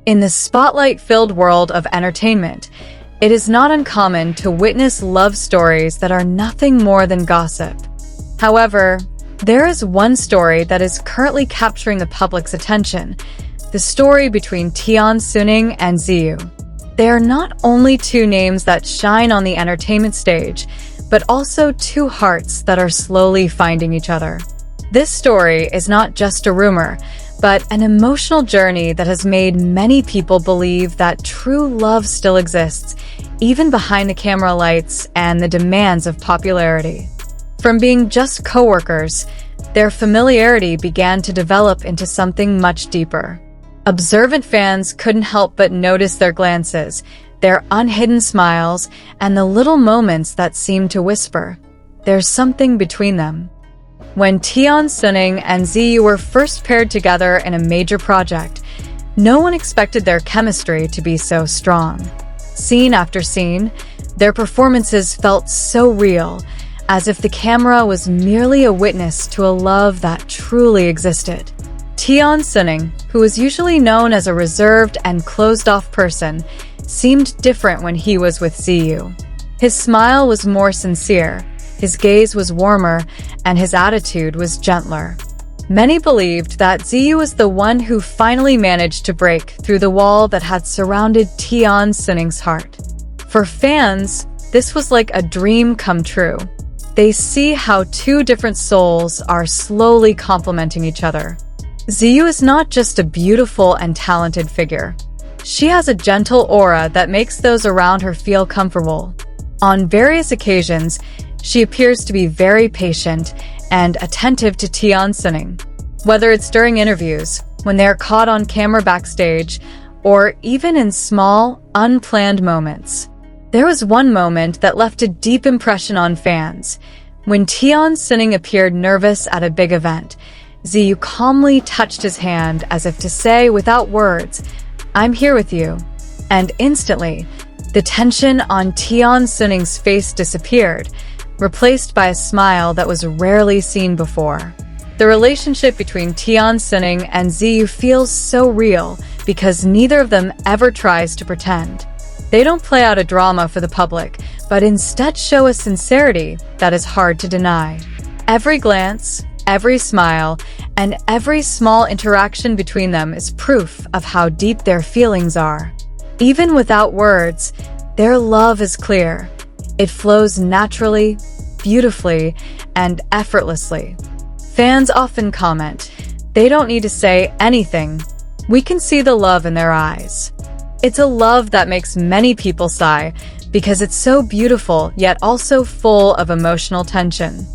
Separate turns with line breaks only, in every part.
In the spotlight-filled world of entertainment, it is not uncommon to witness love stories that are nothing more than gossip. However, there is one story that is currently capturing the public's attention: the story between Tian Xuning and Ziyu. They are not only two names that shine on the entertainment stage, but also two hearts that are slowly finding each other. This story is not just a rumor, but an emotional journey that has made many people believe that true love still exists, even behind the camera lights and the demands of popularity. From being just co-workers, their familiarity began to develop into something much deeper. Observant fans couldn't help but notice their glances, their unhidden smiles, and the little moments that seemed to whisper, "There's something between them." When Tian Xuning and Ziyu were first paired together in a major project, no one expected their chemistry to be so strong. Scene after scene, their performances felt so real, as if the camera was merely a witness to a love that truly existed. Tian Xuning, who was usually known as a reserved and closed-off person, seemed different when he was with Ziyu. His smile was more sincere, his gaze was warmer, and his attitude was gentler. Many believed that Ziyu was the one who finally managed to break through the wall that had surrounded Tian Xuning's heart. For fans, this was like a dream come true. They see how two different souls are slowly complementing each other. Ziyu is not just a beautiful and talented figure. She has a gentle aura that makes those around her feel comfortable. On various occasions, she appears to be very patient and attentive to Tian Xuning. Whether it's during interviews, when they are caught on camera backstage, or even in small, unplanned moments. There was one moment that left a deep impression on fans. When Tian Xuning appeared nervous at a big event, Ziyu calmly touched his hand as if to say without words, "I'm here with you." And instantly, the tension on Tian Xuning's face disappeared, replaced by a smile that was rarely seen before. The relationship between Tian Xuning and Ziyu feels so real because neither of them ever tries to pretend. They don't play out a drama for the public, but instead show a sincerity that is hard to deny. Every glance, every smile, and every small interaction between them is proof of how deep their feelings are. Even without words, their love is clear. It flows naturally, beautifully, and effortlessly. Fans often comment, "They don't need to say anything. We can see the love in their eyes." It's a love that makes many people sigh because it's so beautiful yet also full of emotional tension.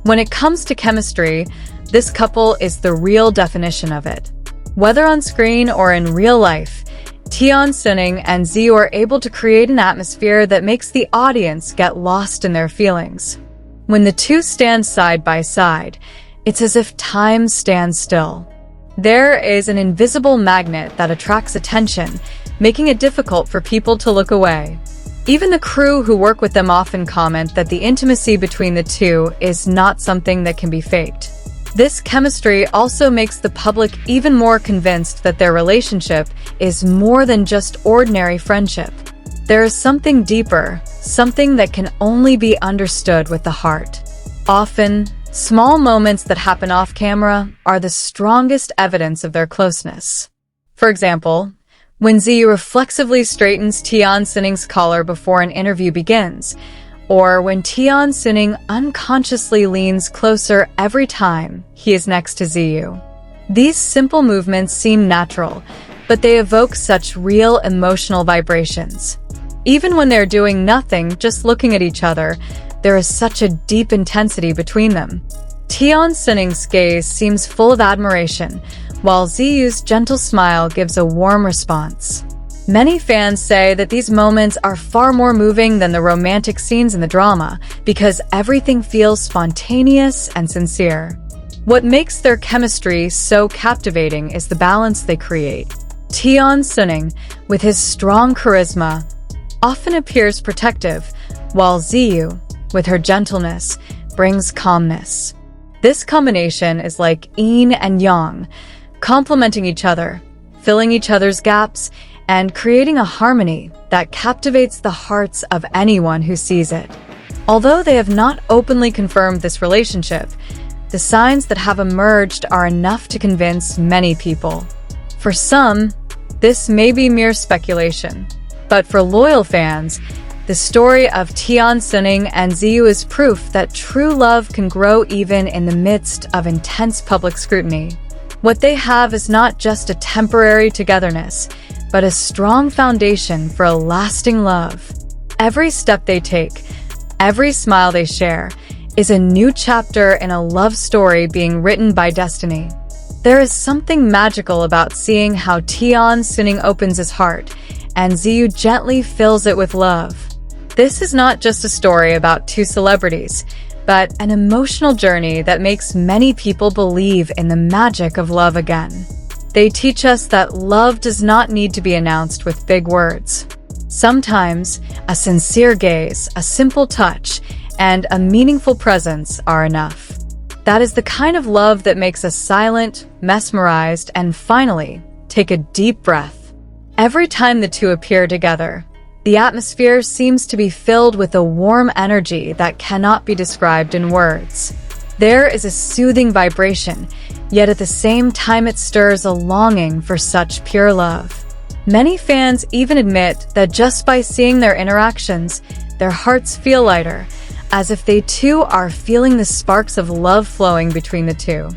When it comes to chemistry, this couple is the real definition of it. Whether on screen or in real life, Tian Xuning and Ziyu are able to create an atmosphere that makes the audience get lost in their feelings. When the two stand side by side, it's as if time stands still. There is an invisible magnet that attracts attention, making it difficult for people to look away. Even the crew who work with them often comment that the intimacy between the two is not something that can be faked. This chemistry also makes the public even more convinced that their relationship is more than just ordinary friendship. There is something deeper, something that can only be understood with the heart. Often, small moments that happen off camera are the strongest evidence of their closeness. For example, when Ziyu reflexively straightens Tian Xuning's collar before an interview begins, or when Tian Xuning unconsciously leans closer every time he is next to Ziyu. These simple movements seem natural, but they evoke such real emotional vibrations. Even when they're doing nothing, just looking at each other, there is such a deep intensity between them. Tian Xuning's gaze seems full of admiration, while Ziyu's gentle smile gives a warm response. Many fans say that these moments are far more moving than the romantic scenes in the drama because everything feels spontaneous and sincere. What makes their chemistry so captivating is the balance they create. Tian Xuning, with his strong charisma, often appears protective, while Ziyu, with her gentleness, brings calmness. This combination is like yin and yang, complementing each other, filling each other's gaps, and creating a harmony that captivates the hearts of anyone who sees it. Although they have not openly confirmed this relationship, the signs that have emerged are enough to convince many people. For some, this may be mere speculation, but for loyal fans, the story of Tian Xuning and Ziyu is proof that true love can grow even in the midst of intense public scrutiny. What they have is not just a temporary togetherness, but a strong foundation for a lasting love. Every step they take, every smile they share, is a new chapter in a love story being written by destiny. There is something magical about seeing how Tian Xuning opens his heart, and Ziyu gently fills it with love. This is not just a story about two celebrities, but an emotional journey that makes many people believe in the magic of love again. They teach us that love does not need to be announced with big words. Sometimes, a sincere gaze, a simple touch, and a meaningful presence are enough. That is the kind of love that makes us silent, mesmerized, and finally, take a deep breath. Every time the two appear together, the atmosphere seems to be filled with a warm energy that cannot be described in words. There is a soothing vibration, yet at the same time it stirs a longing for such pure love. Many fans even admit that just by seeing their interactions, their hearts feel lighter, as if they too are feeling the sparks of love flowing between the two.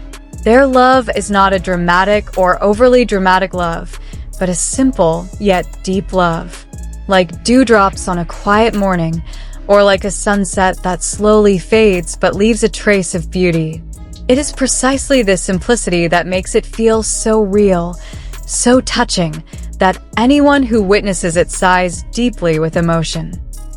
Their love is not a dramatic or overly dramatic love, but a simple yet deep love. Like dewdrops on a quiet morning, or like a sunset that slowly fades but leaves a trace of beauty. It is precisely this simplicity that makes it feel so real, so touching, that anyone who witnesses it sighs deeply with emotion.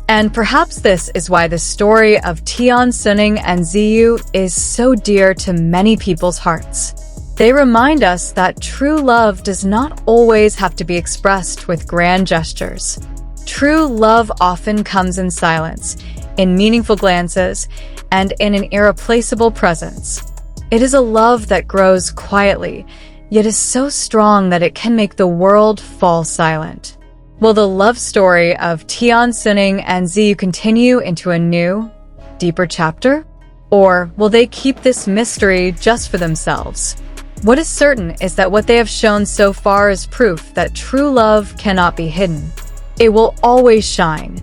And perhaps this is why the story of Tian Xuning and Ziyu is so dear to many people's hearts. They remind us that true love does not always have to be expressed with grand gestures. True love often comes in silence, in meaningful glances, and in an irreplaceable presence. It is a love that grows quietly, yet is so strong that it can make the world fall silent. Will the love story of Tian Xuning and Ziyu continue into a new, deeper chapter? Or will they keep this mystery just for themselves? What is certain is that what they have shown so far is proof that true love cannot be hidden. It will always shine,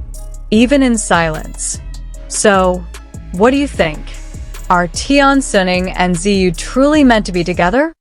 even in silence. So, what do you think? Are Tion Xuning and Ziyu truly meant to be together?